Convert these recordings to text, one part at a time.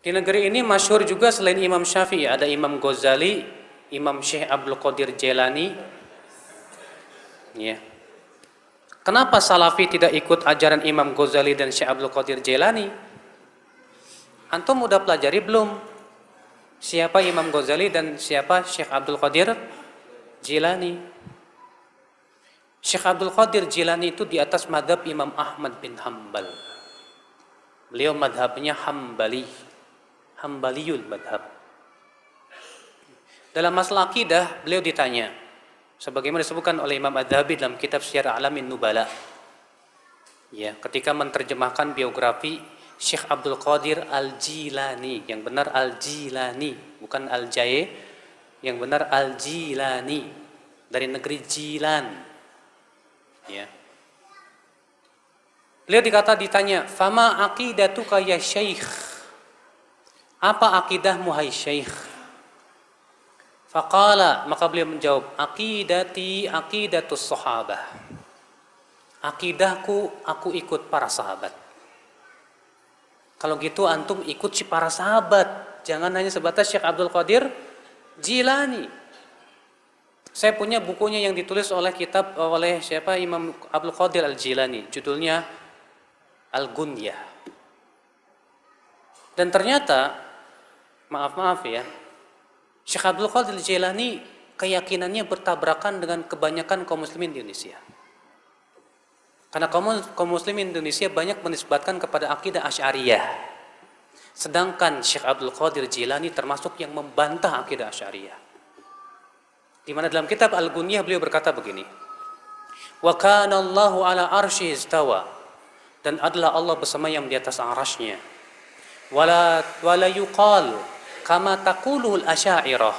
Di negeri ini masyhur juga selain Imam Syafi'i ada Imam Ghazali, Imam Syekh Abdul Qadir Jailani. Ya. Kenapa Salafi tidak ikut ajaran Imam Ghazali dan Syekh Abdul Qadir Jailani? Antum udah pelajari belum? Siapa Imam Ghazali dan siapa Syekh Abdul Qadir Jailani? Syekh Abdul Qadir Jailani itu di atas madhab Imam Ahmad bin Hanbal. Beliau madhabnya Hambali, Hambaliyul madhab. Dalam masalah akidah, beliau ditanya, sebagaimana disebutkan oleh Imam Adz-Dzahabi dalam kitab Syiar A'lamin Nubala. Ya, ketika menerjemahkan biografi Syekh Abdul Qadir Al-Jilani, yang benar Al-Jilani, bukan Al-Jai, yang benar Al-Jilani, dari negeri Jilan. Ya. Beliau ditanya, "Fama aqidatuka ya Syekh?" Apa akidahmu hai Syekh? Faqala, maka beliau menjawab, "Aqidati aqidatus sahabah." Akidahku, aku ikut para sahabat. Kalau gitu antum ikut si para sahabat, jangan hanya sebatas Syekh Abdul Qadir Jilani. Saya punya bukunya yang ditulis oleh siapa, Imam Abdul Qadir Al-Jilani, judulnya Al-Gunyah. Dan ternyata maaf ya, Syekh Abdul Qadir Al-Jilani keyakinannya bertabrakan dengan kebanyakan kaum muslimin di Indonesia. Karena kaum muslimin Indonesia banyak menisbatkan kepada akidah Asy'ariyah. Sedangkan Syekh Abdul Qadir Jilani termasuk yang membantah akidah Asy'ariyah. Di mana dalam kitab Al-Gunyah beliau berkata begini, "Wa kana Allahu ala arsy istawa." Dan adalah Allah bersemayam di atas arasy-Nya. Wala yuqal kama taqulul Asy'ariyah.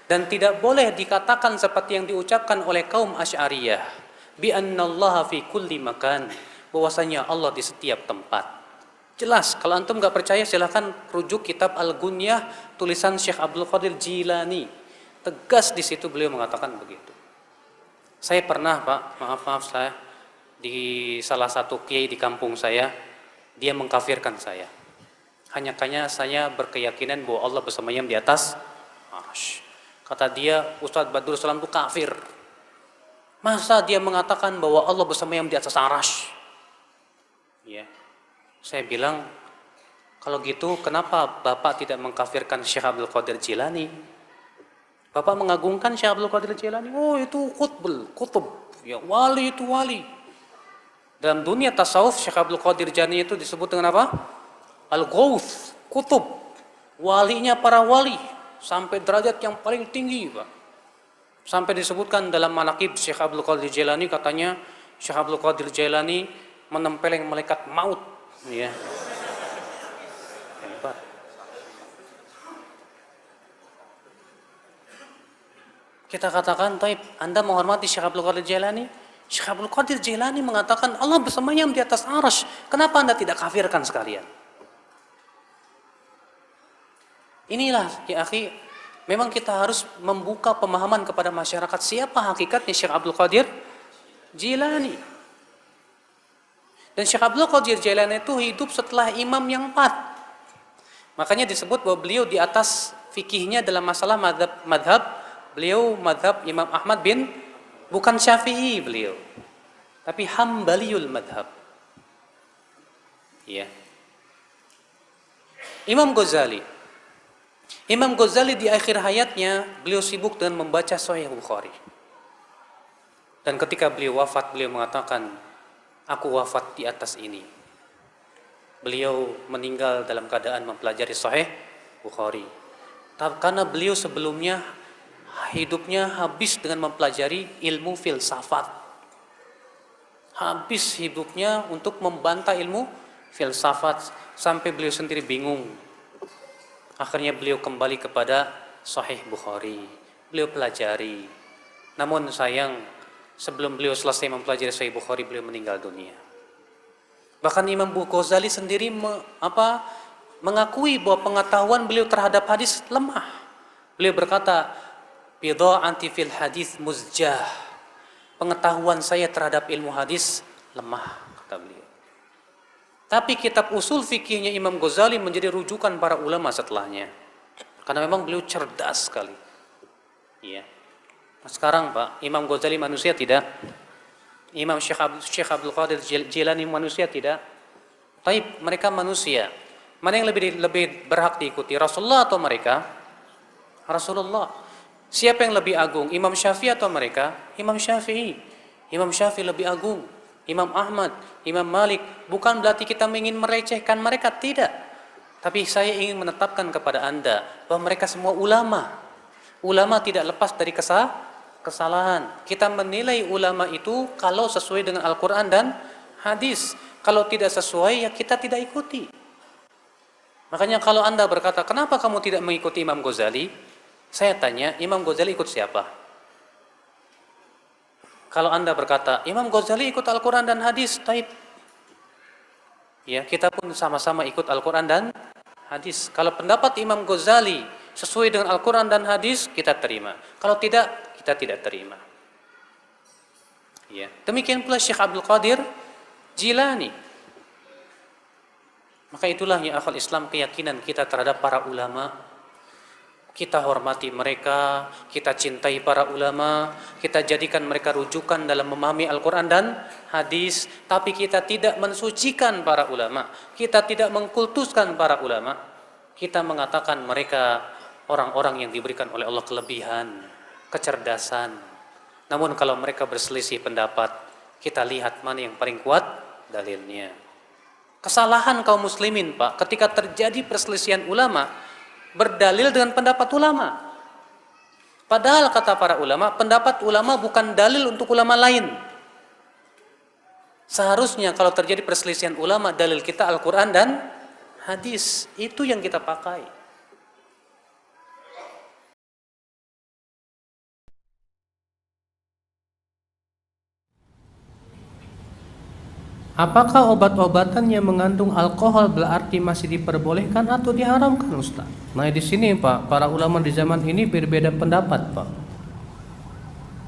Dan tidak boleh dikatakan seperti yang diucapkan oleh kaum Asy'ariyah, bi annallaha fi kulli makan, bahwasanya Allah di setiap tempat. Jelas, kalau antum enggak percaya silahkan rujuk kitab Al-Gunyah tulisan Syekh Abdul Qadir Jilani. Tegas di situ beliau mengatakan begitu. Saya pernah, Pak, maaf saya di salah satu kiai di kampung saya, dia mengkafirkan saya. Hanya saya berkeyakinan bahwa Allah bersemayam di atas arsy. Kata dia, Ustadz Badrul Salam itu kafir. Masa dia mengatakan bahwa Allah bersemayam di atas arsy? Ya. Saya bilang, kalau gitu kenapa Bapak tidak mengkafirkan Syekh Abdul Qadir Jilani? Bapak mengagungkan Syekh Abdul Qadir Jilani. Oh, itu kutub. Ya, wali itu wali. Dalam dunia tasawuf, Syekh Abdul Qadir Jilani itu disebut dengan apa? Al-Ghauth, kutub. Walinya para wali. Sampai derajat yang paling tinggi, Pak. Sampai disebutkan dalam manaqib Syekh Abdul Qadir Jilani, katanya Syekh Abdul Qadir Jilani menempeleng malaikat maut. Ya. Hebat. Kita katakan, "Taib, Anda menghormati Syekh Abdul Qadir Jailani?" Syekh Abdul Qadir Jailani mengatakan Allah bersemayam di atas arsy. Kenapa Anda tidak kafirkan sekalian? Inilah, ya akhi, memang kita harus membuka pemahaman kepada masyarakat siapa hakikatnya Syekh Abdul Qadir Jailani. Dan Syekh Abdul Qadir Jailani itu hidup setelah imam yang 4. Makanya disebut bahwa beliau di atas fikihnya dalam masalah madhab. Beliau madhab Imam Ahmad bukan Syafi'i beliau, tapi Hambaliyul madhab. Ya. Imam Ghazali di akhir hayatnya beliau sibuk dengan membaca Sahih Bukhari. Dan ketika beliau wafat, beliau mengatakan, "Aku wafat di atas ini." Beliau meninggal dalam keadaan mempelajari Sahih Bukhari. Karena beliau sebelumnya hidupnya habis dengan mempelajari ilmu filsafat. Habis hidupnya untuk membantah ilmu filsafat sampai beliau sendiri bingung. Akhirnya beliau kembali kepada Sahih Bukhari. Beliau pelajari. Namun sayang, sebelum beliau selesai mempelajari Sahih Bukhari, beliau meninggal dunia. Bahkan Imam Ghazali sendiri mengakui bahwa pengetahuan beliau terhadap hadis lemah. Beliau berkata, "Bidha'ati fil hadis muzjah." Pengetahuan saya terhadap ilmu hadis lemah, kata beliau. Tapi kitab usul fikihnya Imam Ghazali menjadi rujukan para ulama setelahnya. Karena memang beliau cerdas sekali. Iya. Nah, sekarang Pak, Imam Ghazali manusia tidak? Imam Syekh Abdul Qadir Jilani manusia tidak? Tapi mereka manusia. Mana yang lebih berhak diikuti, Rasulullah atau mereka? Rasulullah. Siapa yang lebih agung, Imam Syafi'i atau mereka? Imam Syafi'i. Imam Syafi'i lebih agung. Imam Ahmad, Imam Malik. Bukan berarti kita ingin merecehkan mereka, tidak. Tapi saya ingin menetapkan kepada Anda bahwa mereka semua ulama. Ulama tidak lepas dari kesalahan. Kita menilai ulama itu kalau sesuai dengan Al-Quran dan hadis. Kalau tidak sesuai, ya kita tidak ikuti. Makanya kalau Anda berkata, kenapa kamu tidak mengikuti Imam Ghazali? Saya tanya, Imam Ghazali ikut siapa? Kalau Anda berkata, Imam Ghazali ikut Al-Quran dan hadis, taib. Ya, kita pun sama-sama ikut Al-Quran dan hadis. Kalau pendapat Imam Ghazali sesuai dengan Al-Quran dan hadis, kita terima. Kalau tidak, kita tidak terima. Ya. Demikian pula Syekh Abdul Qadir Jilani. Maka itulah ya akhwal Islam, keyakinan kita terhadap para ulama. Kita hormati mereka, kita cintai para ulama, kita jadikan mereka rujukan dalam memahami Al-Quran dan hadis. Tapi kita tidak mensucikan para ulama, kita tidak mengkultuskan para ulama. Kita mengatakan mereka orang-orang yang diberikan oleh Allah kelebihan, kecerdasan. Namun kalau mereka berselisih pendapat, kita lihat mana yang paling kuat dalilnya. Kesalahan kaum muslimin Pak, ketika terjadi perselisihan ulama, berdalil dengan pendapat ulama. Padahal kata para ulama, pendapat ulama bukan dalil untuk ulama lain. Seharusnya kalau terjadi perselisihan ulama, dalil kita Al-Quran dan hadis. Itu yang kita pakai. Apakah obat-obatan yang mengandung alkohol berarti masih diperbolehkan atau diharamkan, Ustaz? Nah, di sini Pak, para ulama di zaman ini berbeda pendapat, Pak.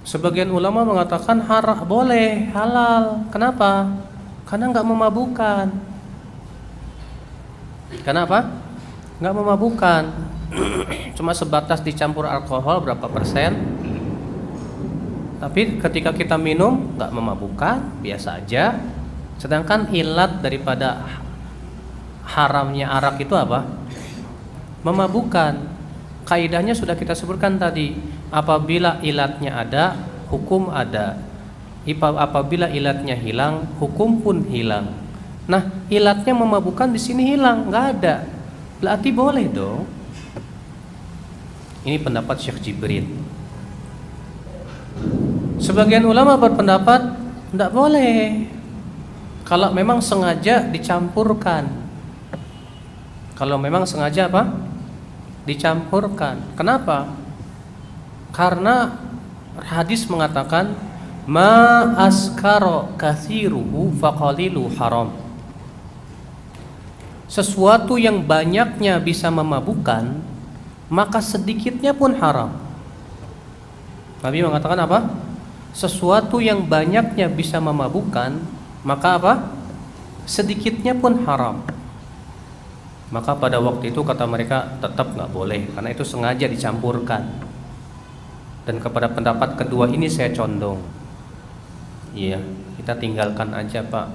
Sebagian ulama mengatakan boleh, halal. Kenapa? Karena nggak memabukkan. Kenapa? Nggak memabukkan. Cuma sebatas dicampur alkohol berapa persen. Tapi ketika kita minum nggak memabukkan, biasa aja. Sedangkan ilat daripada haramnya arak itu apa? Memabukkan. Kaidahnya sudah kita sebutkan tadi. Apabila ilatnya ada, hukum ada. Apabila ilatnya hilang, hukum pun hilang. Nah, ilatnya memabukkan di sini hilang, nggak ada. Berarti boleh dong. Ini pendapat Syekh Jibril. Sebagian ulama berpendapat tidak boleh. Kalau memang sengaja dicampurkan. Kalau memang sengaja apa? Dicampurkan. Kenapa? Karena hadis mengatakan ma askara kathiruhu faqalilu haram. Sesuatu yang banyaknya bisa memabukkan, maka sedikitnya pun haram. Nabi mengatakan apa? Sesuatu yang banyaknya bisa memabukkan, maka apa? Sedikitnya pun haram. Maka pada waktu itu kata mereka tetap nggak boleh, karena itu sengaja dicampurkan. Dan kepada pendapat kedua ini saya condong. Iya, kita tinggalkan aja Pak.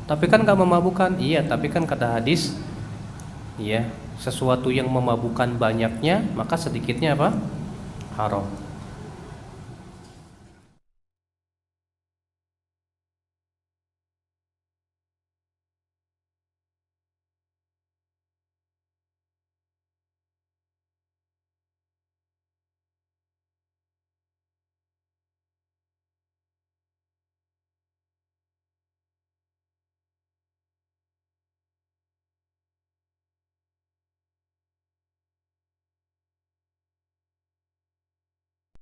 Tapi kan nggak memabukkan. Iya, tapi kan kata hadis, iya, sesuatu yang memabukkan banyaknya, maka sedikitnya apa? Haram.